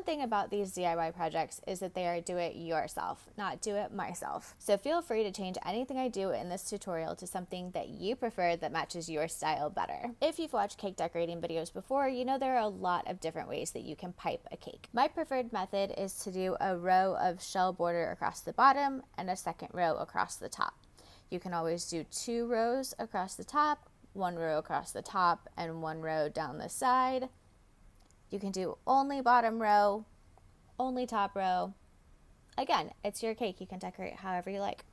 thing about these DIY projects is that they are do it yourself, not do it myself. So feel free to change anything I do in this tutorial to something that you prefer that matches your style better. If you've watched cake decorating videos before, you know there are a lot of different ways that you can pipe a cake. My preferred method is to do a row of shell border across the bottom and a second row across the top. You can always do 2 rows across the top, 1 row across the top, and 1 row down the side. You can do only bottom row, only top row. Again, it's your cake. You can decorate however you like.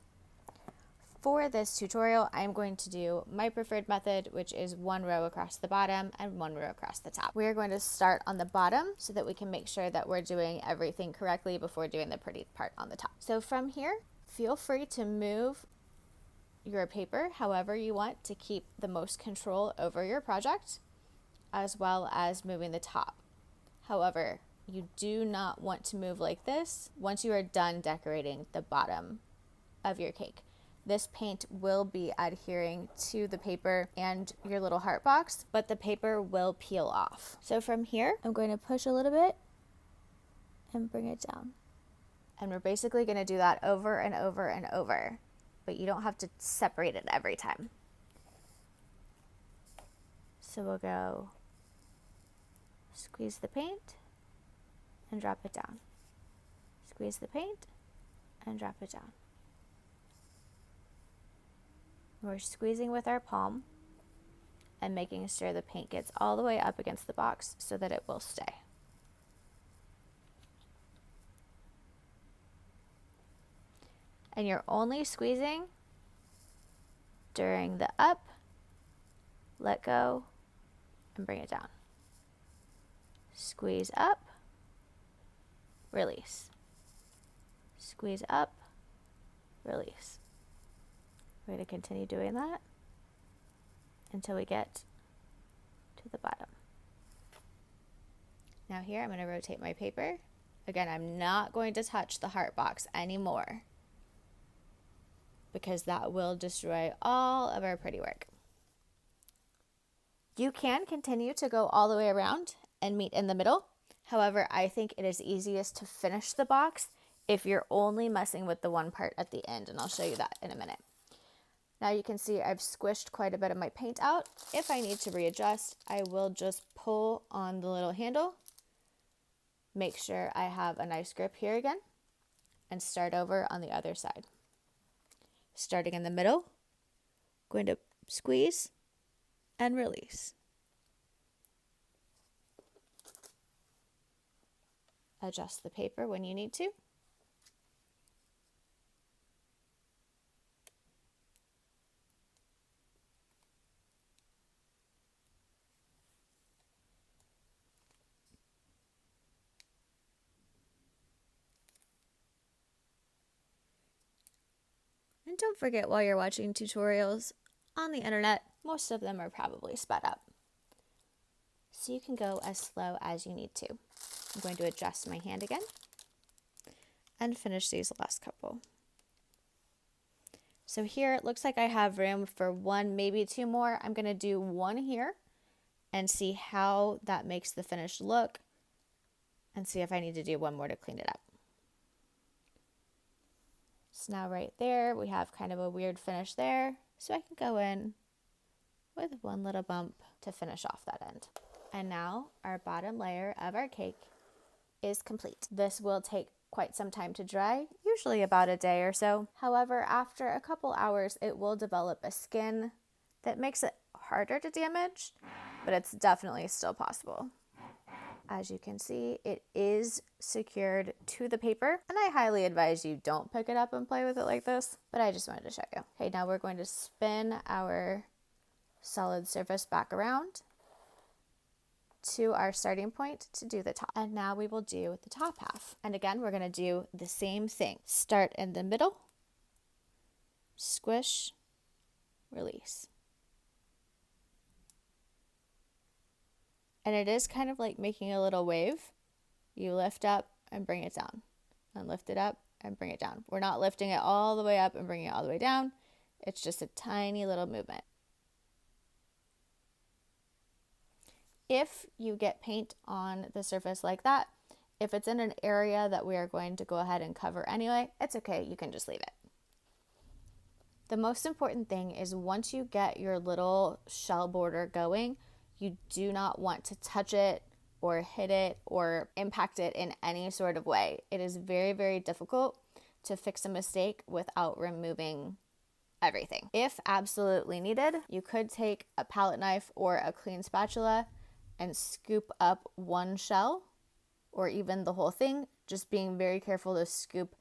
For this tutorial, I'm going to do my preferred method, which is 1 row across the bottom and 1 row across the top. We're going to start on the bottom so that we can make sure that we're doing everything correctly before doing the pretty part on the top. So from here, feel free to move your paper however you want to keep the most control over your project, as well as moving the top. However, you do not want to move like this once you are done decorating the bottom of your cake. This paint will be adhering to the paper and your little heart box, but the paper will peel off. So from here, I'm going to push a little bit and bring it down. And we're basically going to do that over and over and over, but you don't have to separate it every time. So we'll go squeeze the paint and drop it down. Squeeze the paint and drop it down. We're squeezing with our palm and making sure the paint gets all the way up against the box so that it will stay. And you're only squeezing during the up, let go, and bring it down. Squeeze up, release. Squeeze up, release. We're going to continue doing that until we get to the bottom. Now here I'm going to rotate my paper. Again, I'm not going to touch the heart box anymore because that will destroy all of our pretty work. You can continue to go all the way around and meet in the middle. However, I think it is easiest to finish the box if you're only messing with the one part at the end, and I'll show you that in a minute. Now you can see I've squished quite a bit of my paint out. If I need to readjust, I will just pull on the little handle, make sure I have a nice grip here again, and start over on the other side. Starting in the middle, going to squeeze and release. Adjust the paper when you need to. And don't forget, while you're watching tutorials on the internet, most of them are probably sped up. So you can go as slow as you need to. I'm going to adjust my hand again and finish these last couple. So here it looks like I have room for 1, maybe 2 more. I'm going to do 1 here and see how that makes the finish look and see if I need to do 1 more to clean it up. So now right there, we have kind of a weird finish there. So I can go in with 1 little bump to finish off that end. And now our bottom layer of our cake is complete. This will take quite some time to dry, usually about a day or so. However, after a couple hours, it will develop a skin that makes it harder to damage, but it's definitely still possible. As you can see, it is secured to the paper, and I highly advise you don't pick it up and play with it like this, but I just wanted to show you. Okay, now we're going to spin our solid surface back around to our starting point to do the top. And now we will do the top half. And again, we're going to do the same thing. Start in the middle, squish, release. And it is kind of like making a little wave. You lift up and bring it down, and lift it up and bring it down. We're not lifting it all the way up and bringing it all the way down. It's just a tiny little movement. If you get paint on the surface like that, If it's in an area that we are going to go ahead and cover anyway, it's okay, you can just leave it. The most important thing is once you get your little shell border going, you do not want to touch it or hit it or impact it in any sort of way. It is very, very difficult to fix a mistake without removing everything. If absolutely needed, you could take a palette knife or a clean spatula and scoop up one shell or even the whole thing, just being very careful to scoop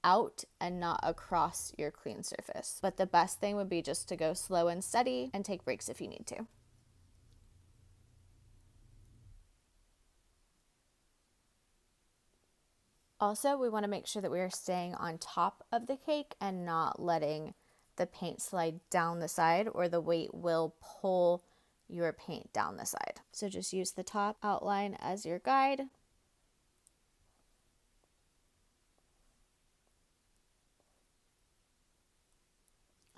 out and not across your clean surface. But the best thing would be just to go slow and steady and take breaks if you need to. Also, we want to make sure that we are staying on top of the cake and not letting the paint slide down the side, or the weight will pull your paint down the side. So just use the top outline as your guide.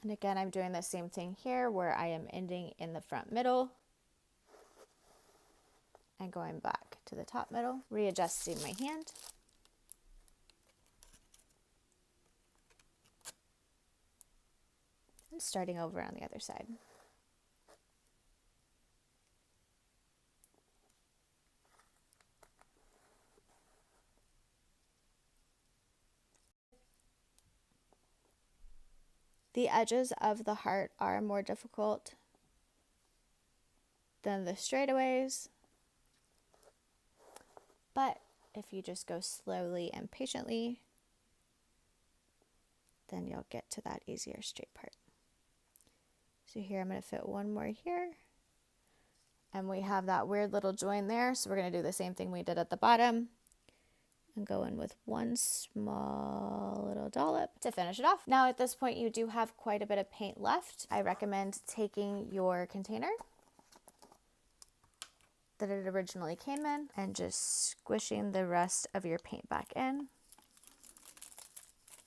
And again, I'm doing the same thing here where I am ending in the front middle and going back to the top middle, readjusting my hand. And starting over on the other side. The edges of the heart are more difficult than the straightaways, but if you just go slowly and patiently, then you'll get to that easier straight part. So here I'm going to fit one more here, and we have that weird little join there, so we're going to do the same thing we did at the bottom and go in with one small little dollop to finish it off. Now at this point you do have quite a bit of paint left. I recommend taking your container that it originally came in and just squishing the rest of your paint back in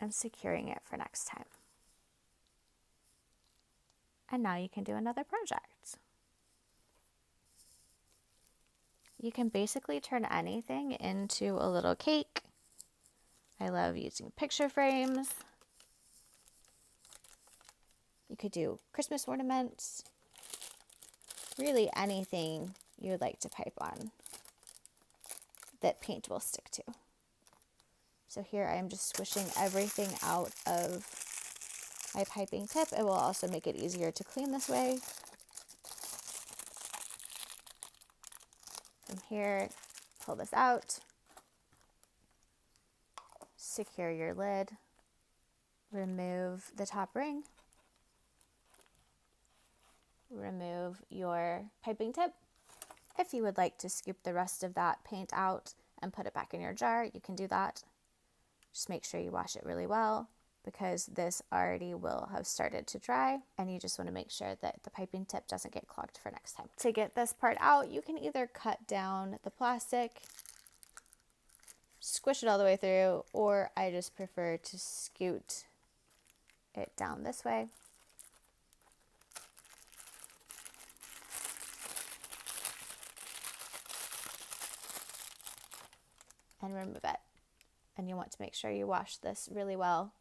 and securing it for next time. And now you can do another project. You can basically turn anything into a little cake. I love using picture frames. You could do Christmas ornaments. Really anything you would like to pipe on that paint will stick to. So here I am just squishing everything out of my piping tip. It will also make it easier to clean this way. From here, pull this out, secure your lid, remove the top ring, remove your piping tip. If you would like to scoop the rest of that paint out and put it back in your jar, you can do that. Just make sure you wash it really well, because this already will have started to dry, and you just want to make sure that the piping tip doesn't get clogged for next time. To get this part out, you can either cut down the plastic, squish it all the way through, or I just prefer to scoot it down this way. And remove it. And you want to make sure you wash this really well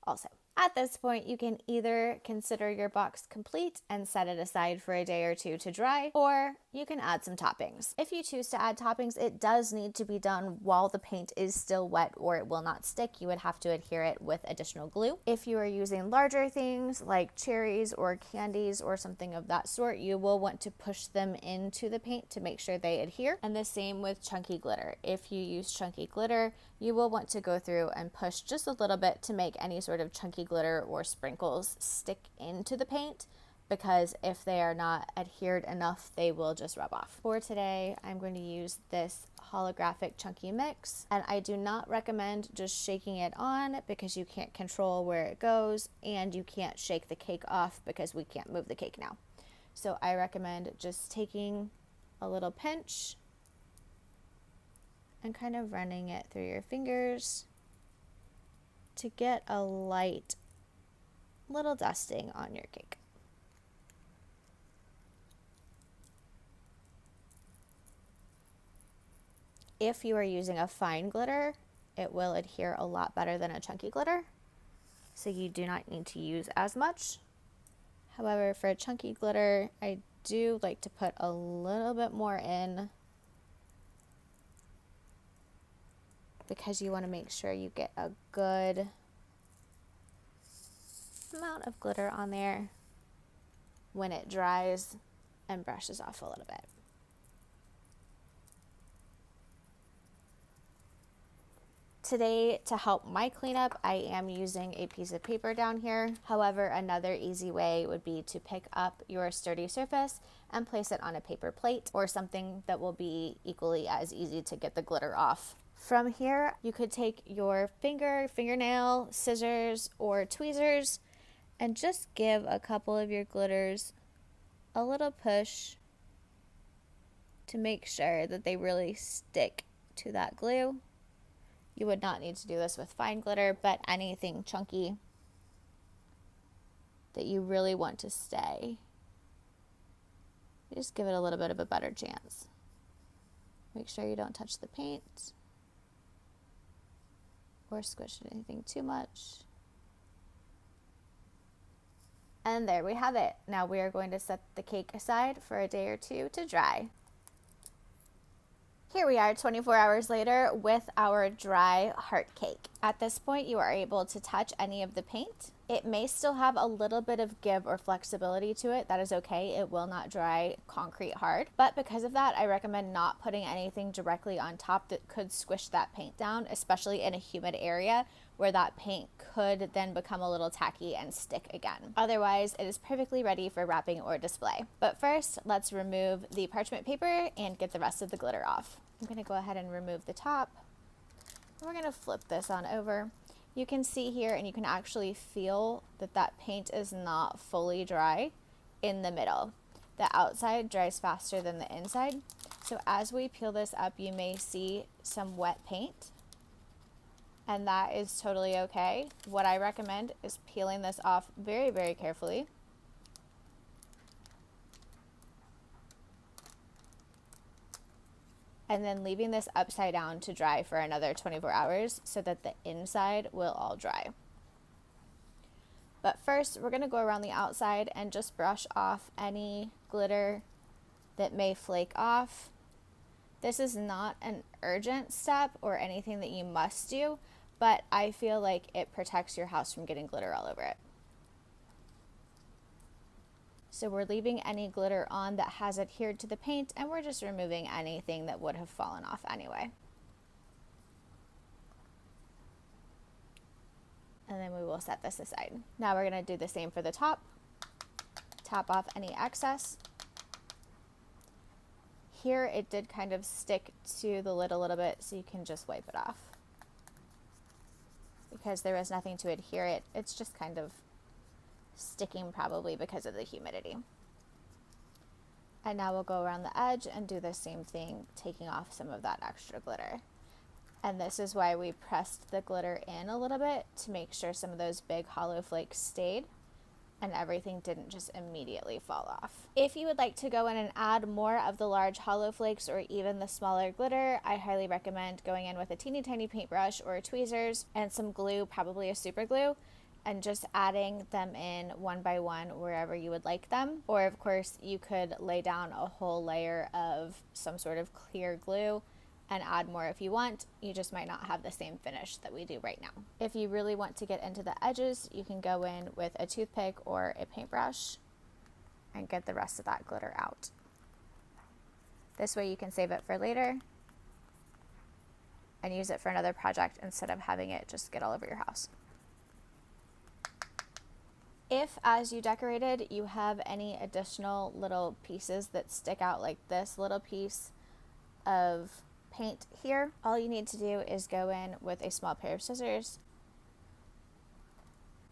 also. At this point, you can either consider your box complete and set it aside for a day or two to dry, or you can add some toppings. If you choose to add toppings, it does need to be done while the paint is still wet, or it will not stick. You would have to adhere it with additional glue. If you are using larger things like cherries or candies or something of that sort, you will want to push them into the paint to make sure they adhere. And the same with chunky glitter. If you use chunky glitter, you will want to go through and push just a little bit to make any sort of chunky glitter or sprinkles stick into the paint, because if they are not adhered enough, they will just rub off. For today, I'm going to use this holographic chunky mix, and I do not recommend just shaking it on because you can't control where it goes, and you can't shake the cake off because we can't move the cake now. So I recommend just taking a little pinch and kind of running it through your fingers to get a light little dusting on your cake. If you are using a fine glitter, it will adhere a lot better than a chunky glitter, so you do not need to use as much. However, for a chunky glitter, I do like to put a little bit more in because you want to make sure you get a good amount of glitter on there when it dries and brushes off a little bit. Today, to help my cleanup, I am using a piece of paper down here. However, another easy way would be to pick up your sturdy surface and place it on a paper plate or something that will be equally as easy to get the glitter off. From here, you could take your fingernail, scissors, or tweezers and just give a couple of your glitters a little push to make sure that they really stick to that glue. You would not need to do this with fine glitter, but anything chunky that you really want to stay, you just give it a little bit of a better chance. Make sure you don't touch the paint or squish anything too much. And there we have it. Now we are going to set the cake aside for a day or two to dry. Here we are 24 hours later with our dry heart cake. At this point, you are able to touch any of the paint. It may still have a little bit of give or flexibility to it. That is okay. It will not dry concrete hard. But because of that, I recommend not putting anything directly on top that could squish that paint down, especially in a humid area where that paint could then become a little tacky and stick again. Otherwise, it is perfectly ready for wrapping or display. But first, let's remove the parchment paper and get the rest of the glitter off. I'm going to go ahead and remove the top. We're going to flip this on over. You can see here, and you can actually feel that that paint is not fully dry in the middle. The outside dries faster than the inside. So as we peel this up, you may see some wet paint, and that is totally okay. What I recommend is peeling this off very, very carefully. And then leaving this upside down to dry for another 24 hours so that the inside will all dry. But first, we're going to go around the outside and just brush off any glitter that may flake off. This is not an urgent step or anything that you must do, but I feel like it protects your house from getting glitter all over it. So we're leaving any glitter on that has adhered to the paint, and we're just removing anything that would have fallen off anyway. And then we will set this aside. Now we're going to do the same for the top. Tap off any excess. Here it did kind of stick to the lid a little bit, so you can just wipe it off. Because there was nothing to adhere it, it's just kind of sticking probably because of the humidity. And now we'll go around the edge and do the same thing, taking off some of that extra glitter. And this is why we pressed the glitter in a little bit to make sure some of those big hollow flakes stayed and everything didn't just immediately fall off. If you would like to go in and add more of the large hollow flakes or even the smaller glitter, I highly recommend going in with a teeny tiny paintbrush or tweezers and some glue, probably a super glue, and just adding them in one by one wherever you would like them. Or of course, you could lay down a whole layer of some sort of clear glue and add more if you want. You just might not have the same finish that we do right now. If you really want to get into the edges, you can go in with a toothpick or a paintbrush and get the rest of that glitter out. This way you can save it for later and use it for another project instead of having it just get all over your house. If, as you decorated, you have any additional little pieces that stick out, like this little piece of paint here, all you need to do is go in with a small pair of scissors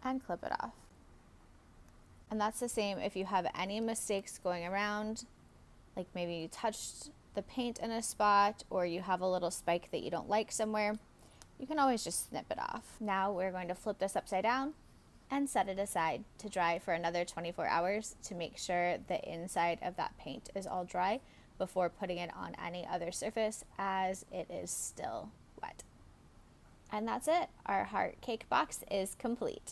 and clip it off. And that's the same if you have any mistakes going around, like maybe you touched the paint in a spot or you have a little spike that you don't like somewhere, you can always just snip it off. Now we're going to flip this upside down and set it aside to dry for another 24 hours to make sure the inside of that paint is all dry before putting it on any other surface, as it is still wet. And that's it. Our heart cake box is complete.